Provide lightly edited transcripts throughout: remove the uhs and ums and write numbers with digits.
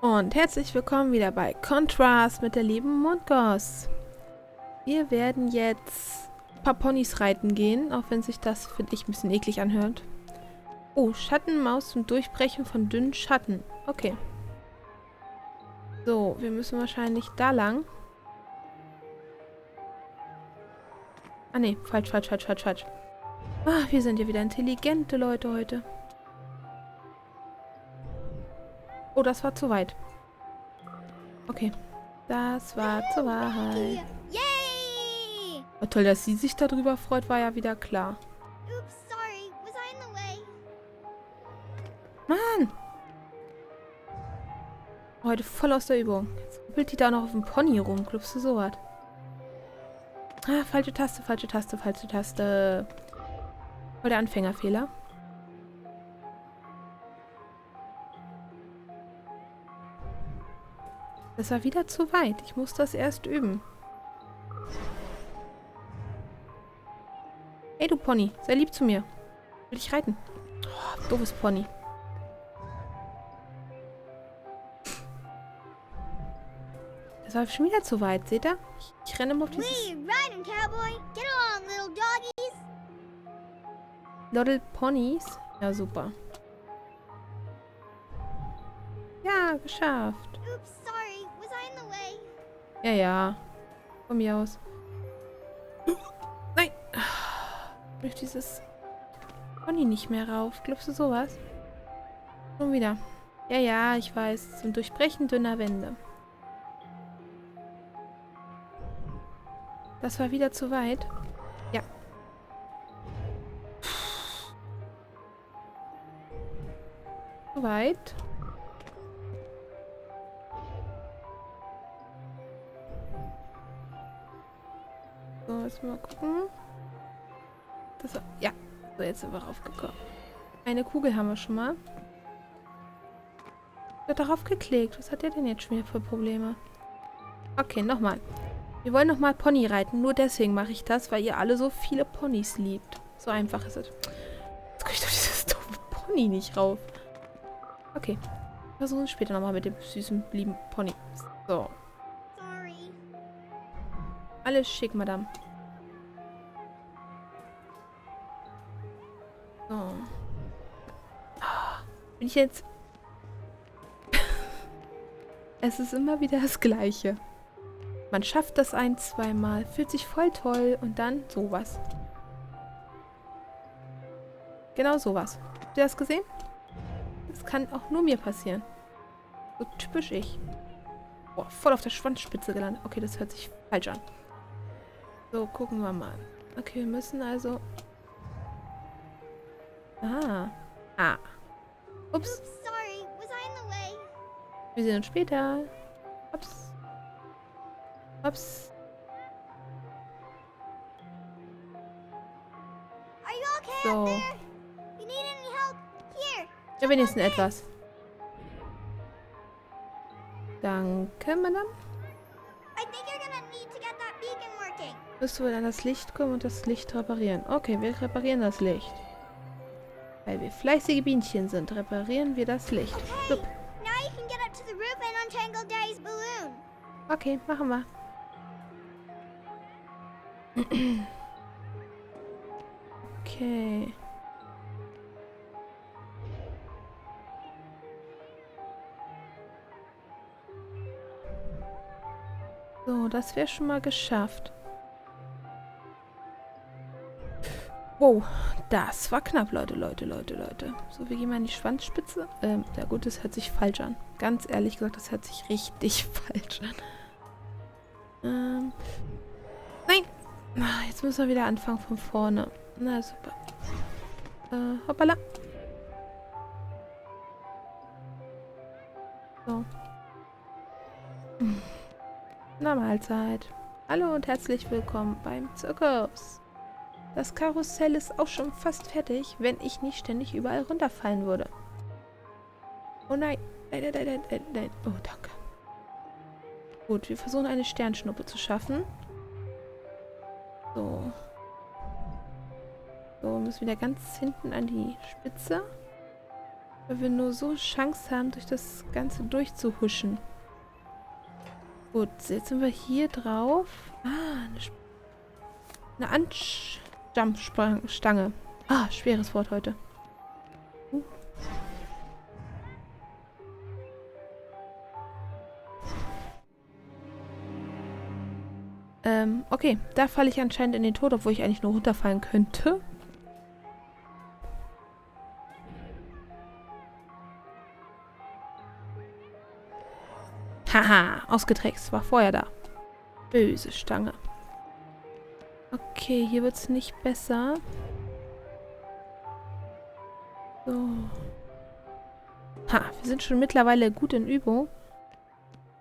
Und herzlich willkommen wieder bei Kontrast mit der lieben Mondgoss. Wir werden jetzt ein paar Ponys reiten gehen, auch wenn sich das, finde ich, ein bisschen eklig anhört. Oh, Schattenmaus zum Durchbrechen von dünnen Schatten. Okay. So, wir müssen wahrscheinlich da lang. Ah ne, falsch. Ah, wir sind ja wieder intelligente Leute heute. Oh, das war zu weit. Okay. Das war zu weit. Yay! Oh, toll, dass sie sich darüber freut, war ja wieder klar. Oops, sorry. Was I in the way? Mann! Heute voll aus der Übung. Jetzt ruppelt die da noch auf dem Pony rum. Glaubst du sowas? Ah, falsche Taste. Voll der Anfängerfehler. Das war wieder zu weit. Ich muss das erst üben. Hey, du Pony. Sei lieb zu mir. Will dich reiten. Oh, doofes Pony. Das war schon wieder zu weit. Seht ihr? Ich renne immer auf dieses... Wee, riding, cowboy. Get along, little doggies. Little Ponys. Ja, super. Ja, geschafft. Oops, sorry. Was I in the way? Ja, ja. Von mir aus. Nein. Durch dieses Pony nicht mehr rauf. Glaubst du sowas? Schon wieder. Ja, ja, ich weiß. Zum Durchbrechen dünner Wände. Das war wieder zu weit. Ja. Zu weit. So, jetzt mal gucken. Das war, ja. So, jetzt sind wir raufgekommen. Eine Kugel haben wir schon mal. Wird darauf geklickt. Was hat der denn jetzt schon wieder für Probleme? Okay, nochmal. Wir wollen nochmal Pony reiten. Nur deswegen mache ich das, weil ihr alle so viele Ponys liebt. So einfach ist es. Jetzt komme ich durch dieses doofe Pony nicht rauf. Okay. Versuchen später nochmal mit dem süßen, lieben Pony. So. Sorry. Alles schick, Madame. So. Bin ich jetzt... Es ist immer wieder das Gleiche. Man schafft das ein-, zweimal, fühlt sich voll toll und dann sowas. Genau sowas. Habt ihr das gesehen? Das kann auch nur mir passieren. So typisch ich. Boah, voll auf der Schwanzspitze gelandet. Okay, das hört sich falsch an. So, gucken wir mal. Okay, wir müssen also... Ah. Ups. Oops, sorry. Was I in the way? Wir sehen uns später. Ups. Ups. Are you okay So. up there? You need any help? Here. Ja, wenigstens etwas. Danke, Madame. I think you're gonna need to get that beacon working. Müsst du wohl an das Licht kommen und das Licht reparieren. Okay, wir reparieren das Licht. Weil wir fleißige Bienchen sind, reparieren wir das Licht. Okay. Now you can get up to the roof and untangle Daddy's balloon. Okay, machen wir. Okay. So, das wäre schon mal geschafft. Wow, das war knapp, Leute. So, wir gehen mal in die Schwanzspitze. Ja gut, das hört sich falsch an. Ganz ehrlich gesagt, das hört sich richtig falsch an. Nein! Ah, jetzt müssen wir wieder anfangen von vorne. Na, super. Hoppala. So. Na, Mahlzeit. Hallo und herzlich willkommen beim Zirkus. Das Karussell ist auch schon fast fertig, wenn ich nicht ständig überall runterfallen würde. Oh nein. Nein. Oh, danke. Gut, wir versuchen eine Sternschnuppe zu schaffen. So. So, müssen wieder ganz hinten an die Spitze. Weil wir nur so Chance haben, durch das Ganze durchzuhuschen. Gut, jetzt sind wir hier drauf. Ah, eine Anjumpstange. Ah, schweres Wort heute. Okay, da falle ich anscheinend in den Tod, obwohl ich eigentlich nur runterfallen könnte. Haha, ausgetrickst. War vorher da. Böse Stange. Okay, hier wird es nicht besser. So. Ha, wir sind schon mittlerweile gut in Übung.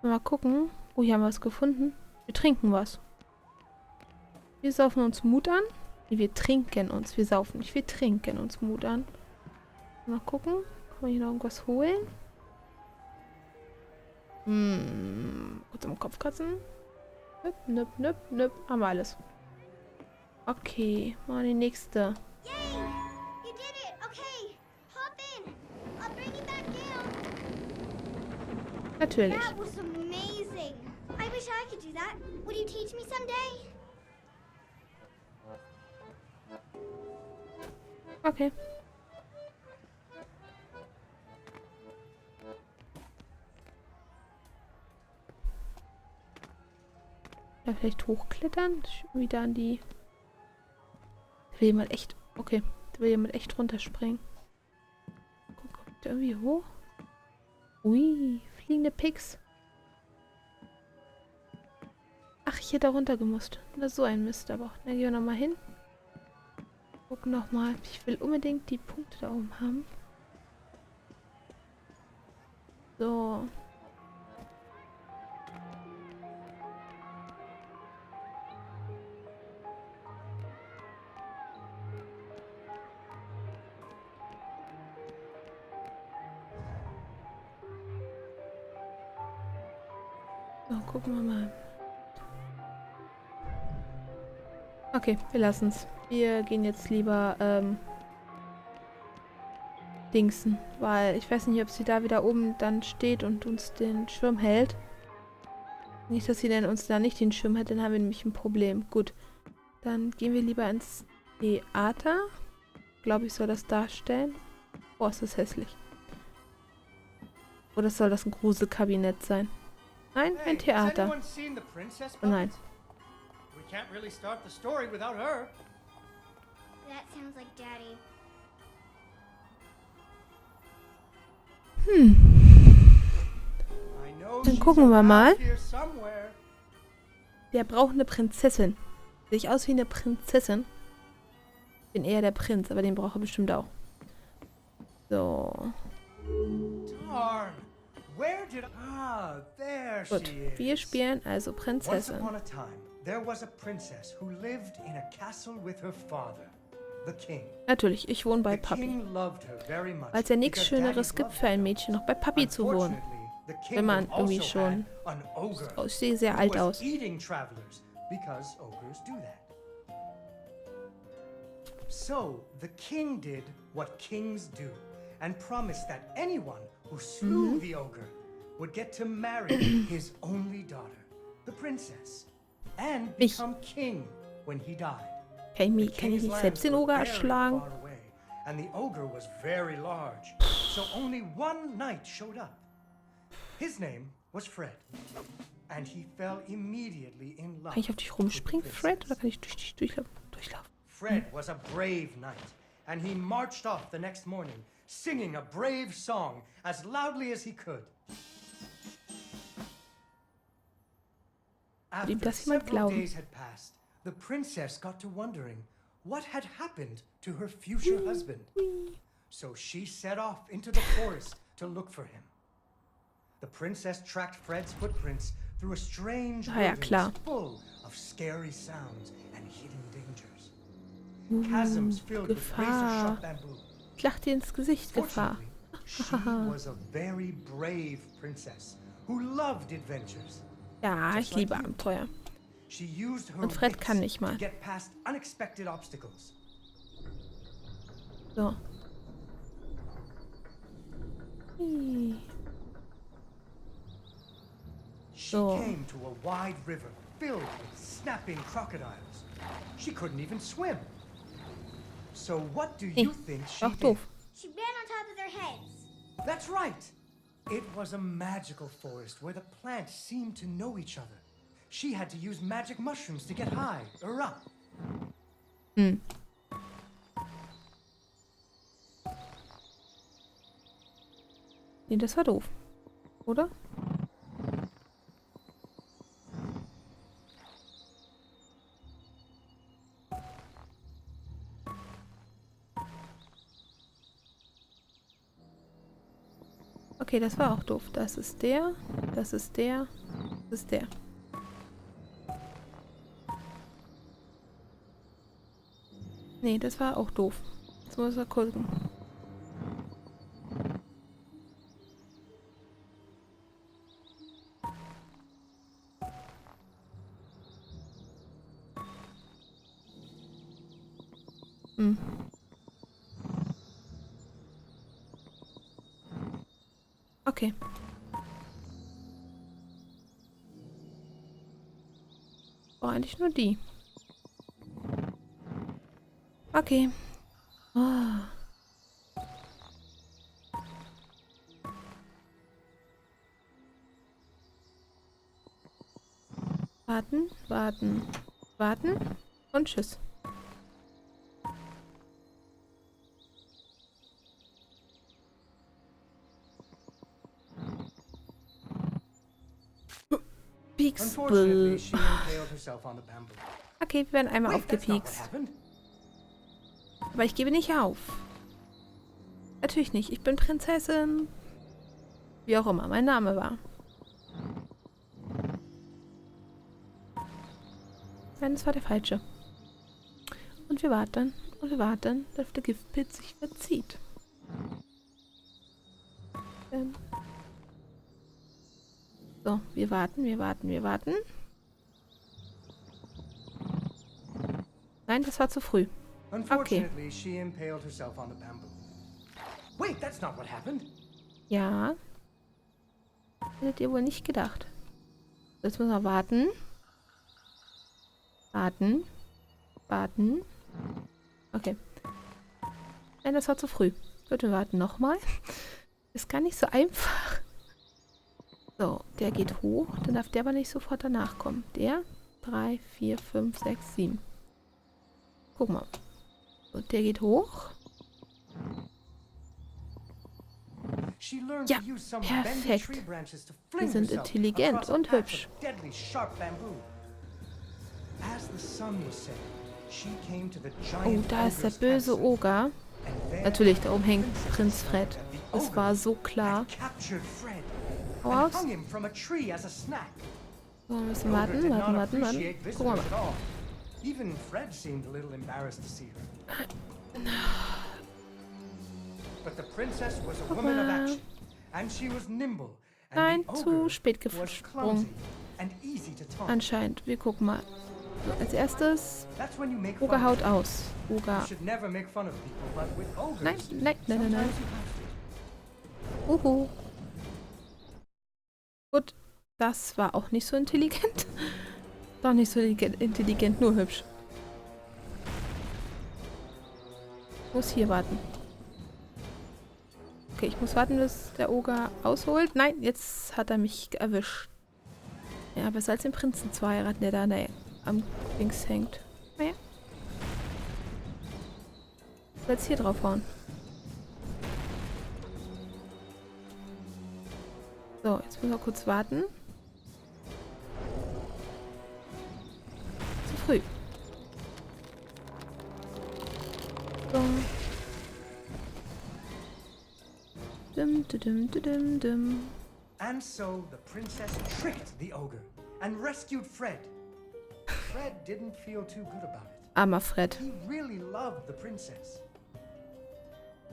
Mal gucken. Oh, hier haben wir was gefunden. Wir trinken was. Wir saufen uns Mut an. Nee, wir trinken uns. Wir saufen nicht. Wir trinken uns Mut an. Mal gucken. Kann man hier noch irgendwas holen? Kurz am Kopf kratzen. Nüpp, nüpp, nüpp, nüpp. Haben wir alles. Okay, mal die nächste. Yay! You did it! Okay, hop in. I'll bring you back down. Natürlich. That was amazing. I wish I could do that. Would you teach me someday? Okay. Ja, vielleicht hochklettern? Wieder an die... Will jemand echt... Okay. Da will jemand echt runterspringen. Guck, kommt der irgendwie hoch? Ui, fliegende Pigs. Ach, ich hätte da runter gemusst. Das ist so ein Mist, aber auch. Dann gehen wir nochmal hin. Gucken nochmal. Ich will unbedingt die Punkte da oben haben. So. So, gucken wir mal. Okay, wir lassen es. Wir gehen jetzt lieber dingsen, weil ich weiß nicht, ob sie da wieder oben dann steht und uns den Schirm hält. Nicht, dass sie denn uns da nicht den Schirm hält, dann haben wir nämlich ein Problem. Gut, dann gehen wir lieber ins Theater. Glaube ich, soll das darstellen. Oh, ist das hässlich. Oder soll das ein Gruselkabinett sein? Nein, ein Theater. Oh nein. We can't really start the story without her. That sounds like Daddy. Dann gucken wir mal. Der braucht eine Prinzessin. Sieht aus wie eine Prinzessin. Ich bin eher der Prinz, aber den braucht er bestimmt auch. So. Darn. Where did there Gut, she is. wir spielen also Once Prinzessin. upon a time, there was a princess who lived in a castle with her father, the king. Natürlich, ich wohne bei The Papi. king loved her very much. Weil es ja nichts because Schöneres Daddy gibt loved für ein her. Mädchen, noch bei Papi zu wohnen. Unfortunately, the Wenn man kingdom irgendwie also schon... had an ogre Oh, ich sehe sehr who alt was aus. eating travelers because ogres do that. So the king did what kings do and promised that anyone who slew the ogre would get to marry his only daughter, the princess, and Ich. become king when he died. Kann ich, The mich, kann ich king's nicht lands selbst den were Oger very erschlagen? far away, and the ogre was very large, so only one knight showed up. His name was Fred, and he fell immediately in love. Kann ich auf dich rumspringen, Fred? Oder kann ich durch dich durchlaufen? Fred was a brave knight, and he marched off the next morning, singing a brave song as loudly as he could. After das jemand several glauben? days had passed, the princess got to wondering what had happened to her future husband. So she set off into the forest to look for him. The princess tracked Fred's footprints through a strange Ah ja, wilderness klar. full of scary sounds and hidden dangers. Chasms filled with Gefahr. razor-sharp bamboo. Flach dir ins Gesicht, Gefahr. Fortunately, she was a very brave princess who loved adventures. Ja, ich liebe Abenteuer. She used her Und Fred wits kann nicht mal. to get past unexpected obstacles. So. Ih. She So. came to a wide river filled with snapping crocodiles. She couldn't even swim. So what do you think she Ach, did? doof. She ran on top of their heads. That's right. It was a magical forest where the plants seemed to know each other. She had to use magic mushrooms to get high or up. Hm. Nee, das war doof. Oder? Okay, das war auch doof. Das ist der, das ist der, das ist der. Nee, das war auch doof. Jetzt muss er gucken. Hm. Okay. War eigentlich nur die. Okay. Oh. Warten, warten, warten und tschüss. Unfortunately, she impaled herself on the bamboo. Okay, wir werden einmal Wait, that's not what aufgepiekst. happened. Aber ich gebe nicht auf. Natürlich nicht. Ich bin Prinzessin. Wie auch immer mein Name war. Nein, das war der falsche. Und wir warten. Und wir warten, dass der Giftpilz sich verzieht. So, wir warten, wir warten, wir warten. Nein, das war zu früh. Unfortunately, she impaled herself on the bamboo. Wait, that's not what happened. Ja. Hättet ihr wohl nicht gedacht. Jetzt müssen wir warten. Warten. Warten. Okay. Nein, das war zu früh. Gut, wir warten nochmal. Ist gar nicht so einfach. So, der geht hoch. Dann darf der aber nicht sofort danach kommen. Der. 3, 4, 5, 6, 7. Guck mal. So, der geht hoch. Ja, perfekt. Wir sind intelligent und hübsch. Oh, da ist der böse Oger. Natürlich, da oben hängt Prinz Fred. Das war so klar. Hau aus. So, wir müssen warten, warten, warten, warten. Guck mal. Even Fred seemed a little embarrassed to see her. But the princess was a woman of action, and she was nimble. Nein, zu spät gesprungen. And easy to taunt. Anscheinend. Wir gucken mal. So, als erstes, Oger haut aus. Oger. Nein, nein, nein, nein, nein. Gut, das war auch nicht so intelligent. Doch nicht so intelligent, nur hübsch. Ich muss hier warten. Okay, ich muss warten, bis der Oger ausholt. Nein, jetzt hat er mich erwischt. Ja, besser als den Prinzen zu heiraten, der da am Dings hängt. Naja. Ich soll jetzt hier drauf hauen. So, jetzt müssen wir kurz warten. Zu früh. So. Dum, dum, dum, dum, dum. And so the princess tricked the ogre and rescued Fred. Fred didn't feel too good about it. Armer Fred. He really loved the princess.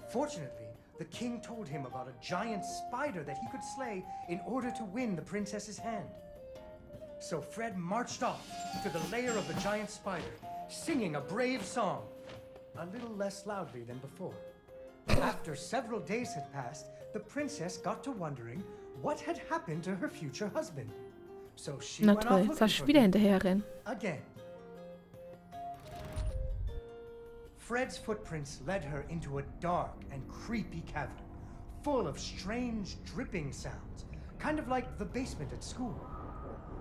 Fortunately, the king told him about a giant spider that he could slay in order to win the princess's hand. So Fred marched off to the lair of the giant spider, singing a brave song, a little less loudly than before. After several days had passed, the princess got to wondering what had happened to her future husband. So she Na went toll, off jetzt darf looking ich for wieder him hinterherrennen. again. Fred's footprints led her into a dark and creepy cavern, full of strange dripping sounds, kind of like the basement at school.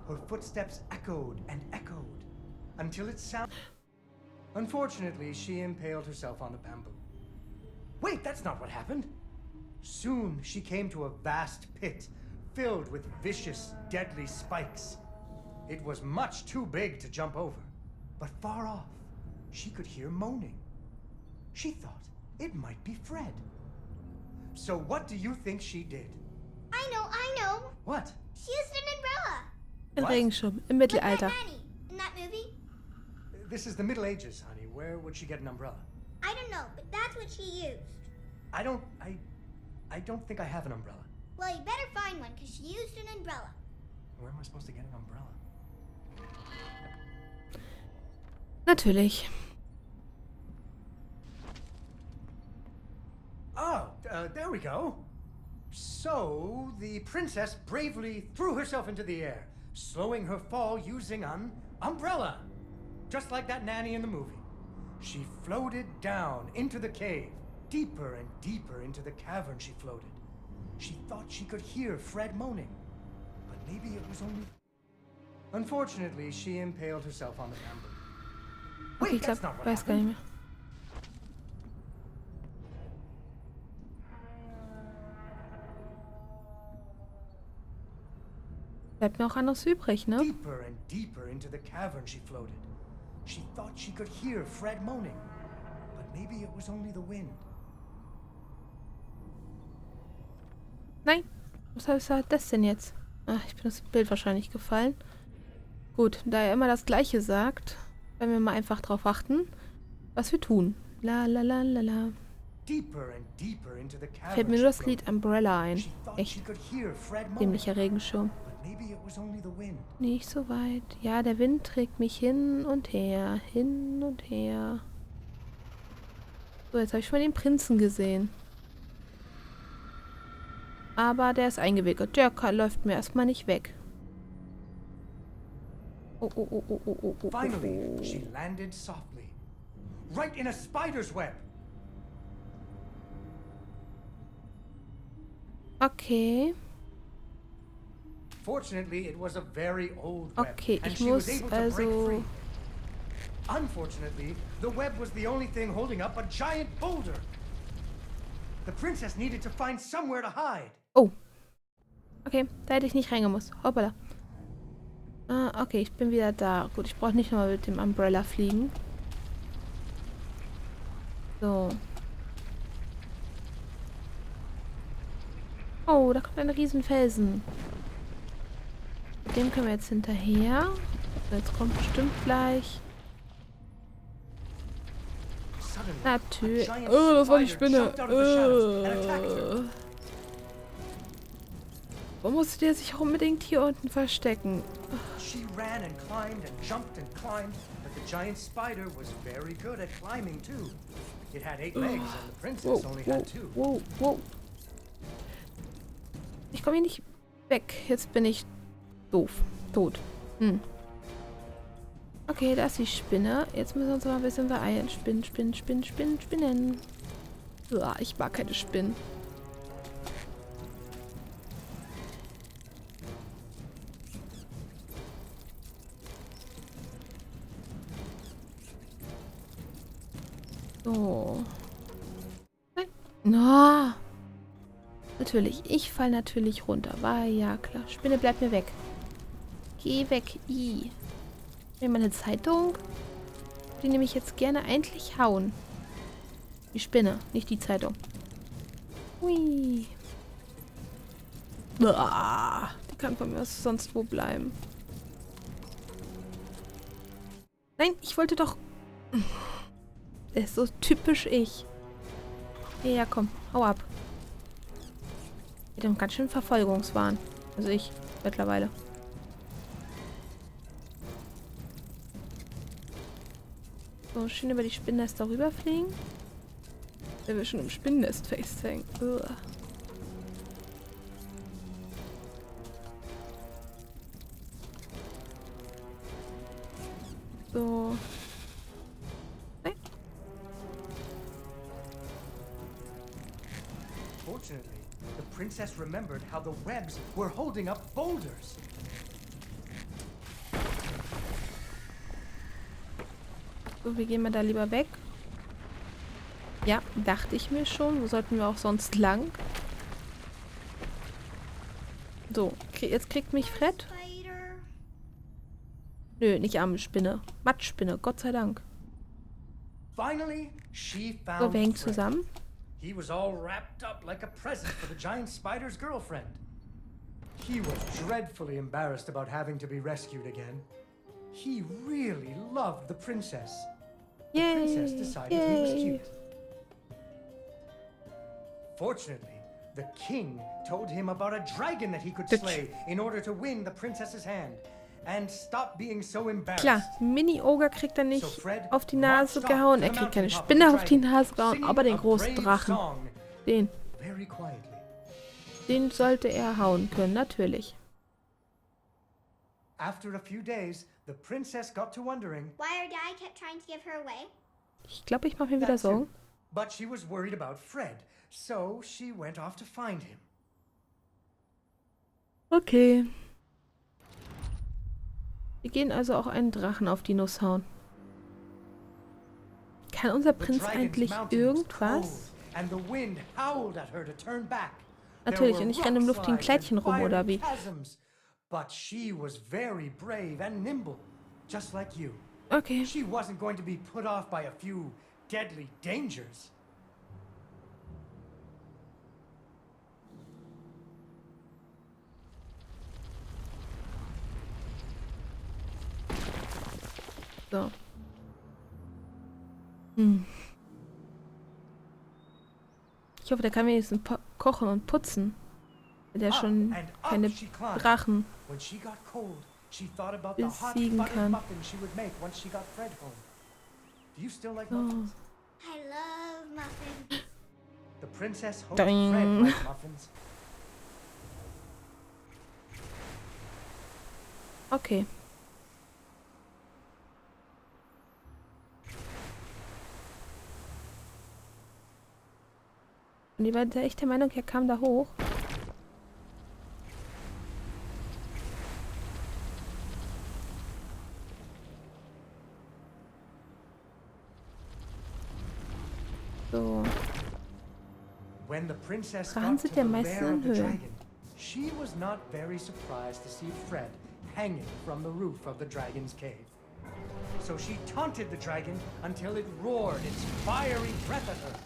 Her footsteps echoed and echoed until it sounded... Unfortunately, she impaled herself on the bamboo. Wait, that's not what happened. Soon she came to a vast pit filled with vicious, deadly spikes. It was much too big to jump over, but far off, she could hear moaning. She thought it might be Fred. So what do you think she did? I know. What? She used an umbrella. Ein What? Regenschirm im Like that Mittelalter. nanny in that movie. This is the Middle Ages, honey. Where would she get an umbrella? I don't know, but that's what she used. I don't think I have an umbrella. Well, you better find one, because she used an umbrella. Where am I supposed to get an umbrella? Natürlich. Oh, there we go. So, the princess bravely threw herself into the air, slowing her fall using an umbrella. Just like that nanny in the movie. She floated down into the cave. Deeper and deeper into the cavern she floated. She thought she could hear Fred moaning. But maybe it was only... Unfortunately, she impaled herself on the bamboo. Okay, ich that's glaube, not what weiß gar nicht happened. mehr. Bleibt mir auch anderes übrig, ne? Deeper and deeper into the cavern she floated. She thought she could hear Fred moaning. But maybe it was only the wind. Nein. Was hat das denn jetzt? Ach, ich bin das Bild wahrscheinlich gefallen. Gut, da er immer das Gleiche sagt, werden wir mal einfach drauf achten, was wir tun. La la la la la. Deeper and deeper into the cavern Fällt mir she nur das floated. Lied Umbrella ein. She thought she Echt could hear Fred moaning. dämlicher Regenschirm. But maybe it was only the wind. Nicht so weit. Ja, der Wind trägt mich hin und her, hin und her. So, jetzt habe ich schon mal den Prinzen gesehen. Aber der ist eingewickelt. Der läuft mir erstmal nicht weg. Oh, oh, oh, oh, oh, oh, oh, Finally, oh. she landed softly. Right in a spider's web. Okay. Fortunately, it was a very old web, Okay, and ich she was muss able to break also... free. Unfortunately, the web was the only thing holding up a giant boulder. The princess needed to find somewhere to hide. Oh. Okay, da hätte ich nicht reingemusst. Hoppala. Ah, okay, ich bin wieder da. Gut, ich brauche nicht nochmal mit dem Umbrella fliegen. So. Oh, da kommt ein Riesenfelsen. Dem können wir jetzt hinterher. So, jetzt kommt bestimmt gleich... Suddenly, Natürlich. a giant Oh, das war die spider Spinne. jumped out of the shadows and attacked her. Warum musste der sich auch unbedingt hier unten verstecken? She ran and climbed and jumped and climbed, but the giant spider was very good at climbing too. It had 8 legs and the princess only had 2. Wow. Ich komme hier nicht weg. Jetzt bin ich doof. Tot. Okay, da ist die Spinne. Jetzt müssen wir uns mal ein bisschen beeilen. Spinnen. Uah, ich mag keine Spinnen. So. Nein. Na. Natürlich. Ich fall natürlich runter. War ja klar. Spinne, bleib mir weg. Geh weg. I. Mir mal eine Zeitung. Die nehme ich jetzt gerne eigentlich hauen. Die Spinne, nicht die Zeitung. Hui. Uah, die kann von mir aus sonst wo bleiben. Nein, ich wollte doch... Der ist so typisch ich. Ja, komm, hau ab. Ich habe ganz schön Verfolgungswahn. Also ich, mittlerweile. So, schön über die Spinnennester rüberfliegen. Der will schon im Spinnennest festhängen. So. Nein. Fortunately, the princess remembered how the webs were holding up boulders. So, wir gehen mal da lieber weg. Ja, dachte ich mir schon. Wo sollten wir auch sonst lang? So, jetzt kriegt mich Fred. Spider. Nö, nicht Armspinne. Matschspinne, Gott sei Dank. Finally, she So, found wir hängen Fred. zusammen. He was all wrapped up like a present for the giant spider's girlfriend. He was dreadfully embarrassed about having to be rescued again. He really loved the princess. The princess Yay! decided he was Yay! cute. Fortunately, the king told him about a dragon that he could Deutsch. slay in order to win the princess's hand and stop being so embarrassed. Klar, Mini-Ogre kriegt er nicht So Fred auf die Nase marched off gehauen. to Er the kriegt keine mountaintop of Spinne the auf die dragon, Nase gehauen, singing aber den a großen brave Drachen. song, Den very quietly. sollte er hauen können, natürlich. After a few days, the princess got to wondering. Why her dad kept trying to give her away? Ich glaube, ich mache mir wieder That too. Sorgen. But she was worried about Fred, so she went off to find him. Okay. Wir gehen also auch einen Drachen auf die Nuss hauen. Kann unser The Prinz dragon's eigentlich mountain was irgendwas? cold, and the wind howled at her to turn back. Natürlich, There und ich were renne im rock luftigen slides Kleidchen and rum, oder fiery wie? chasms. But she was very brave and nimble, just like you. Okay. She wasn't going to be put off by a few deadly dangers. So. Ich hoffe, der kann wenigstens kochen und putzen. Der schon And keine up she climbed. Drachen. When she got cold, she thought about the hot besiegen buttered kann. muffin she would make once she got Fred home. Do you still like So. muffins? I love muffins. The princess hoped Ding. Fred liked muffins. Okay. Und die war da echt der Meinung, er kam da hoch. So. When the princess Drachen got sind to ja the meistens lair in of the Höhlen. dragon, she was not very surprised to see Fred hanging from the roof of the dragon's cave. So she taunted the dragon until it roared its fiery breath at her.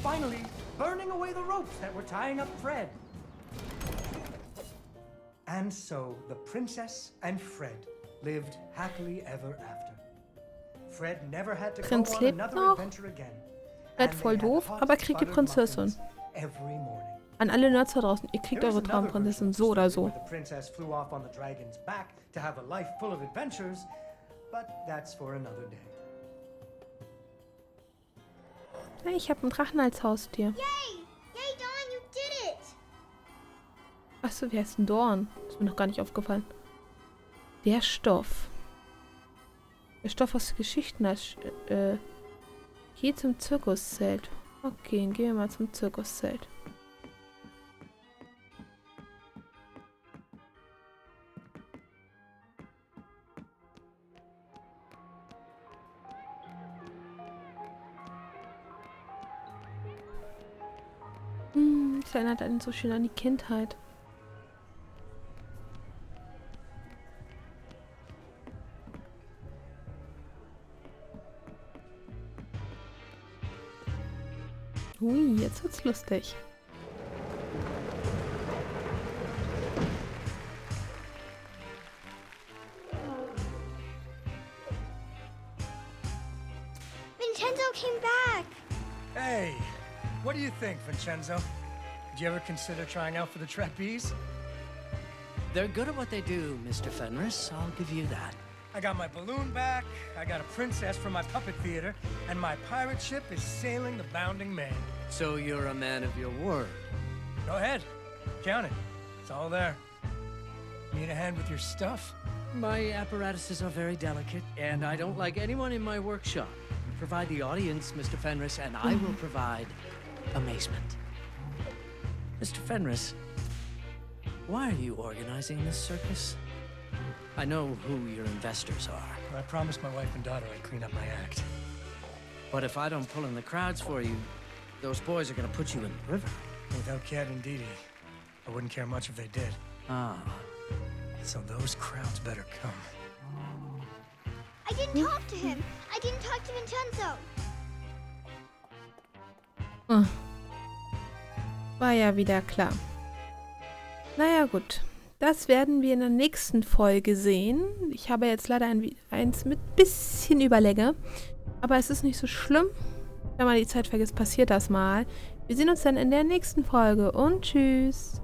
Finally, burning away the ropes that were tying up Fred. And so the princess and Fred lived happily ever after. Fred never had to Prinz go on lebt another noch. adventure again. Seid And voll they had doof, hot aber kriegt die buttered Prinzessin. muffins every morning. An alle Nerds da draußen, ihr kriegt There is eure another Traumprinzessin version so of oder the so. story where the princess flew off on the dragon's back to have a life full of adventures, but that's for another day. Hey, ich habe einen Drachen als Haustier. Yay! Yay, Dawn, you did it! Achso, wie heißt ein Dorn? Ist mir noch gar nicht aufgefallen. Der Stoff. Der Stoff aus Geschichten. Geh zum Zirkuszelt. Okay, dann gehen wir mal zum Zirkuszelt. Das erinnert einen so schön an die Kindheit. Ui, jetzt wird's lustig. Vincenzo came back! Hey, what do you think, Vincenzo? Did you ever consider trying out for the trapeze? They're good at what they do, Mr. Fenris. I'll give you that. I got my balloon back, I got a princess from my puppet theater, and my pirate ship is sailing the bounding main. So you're a man of your word. Go ahead, count it. It's all there. Need a hand with your stuff? My apparatuses are very delicate, and I don't like anyone in my workshop. You provide the audience, Mr. Fenris, and I will provide amazement. Mr. Fenris, why are you organizing this circus? I know who your investors are. I promised my wife and daughter I'd clean up my act. But if I don't pull in the crowds for you, those boys are gonna put you in the river. Without Cat and Dee Dee, I wouldn't care much if they did. Ah. So those crowds better come. I didn't talk to him. I didn't talk to Vincenzo. War ja wieder klar. Naja, gut. Das werden wir in der nächsten Folge sehen. Ich habe jetzt leider eins mit bisschen Überlänge. Aber es ist nicht so schlimm. Wenn man die Zeit vergisst, passiert das mal. Wir sehen uns dann in der nächsten Folge und tschüss.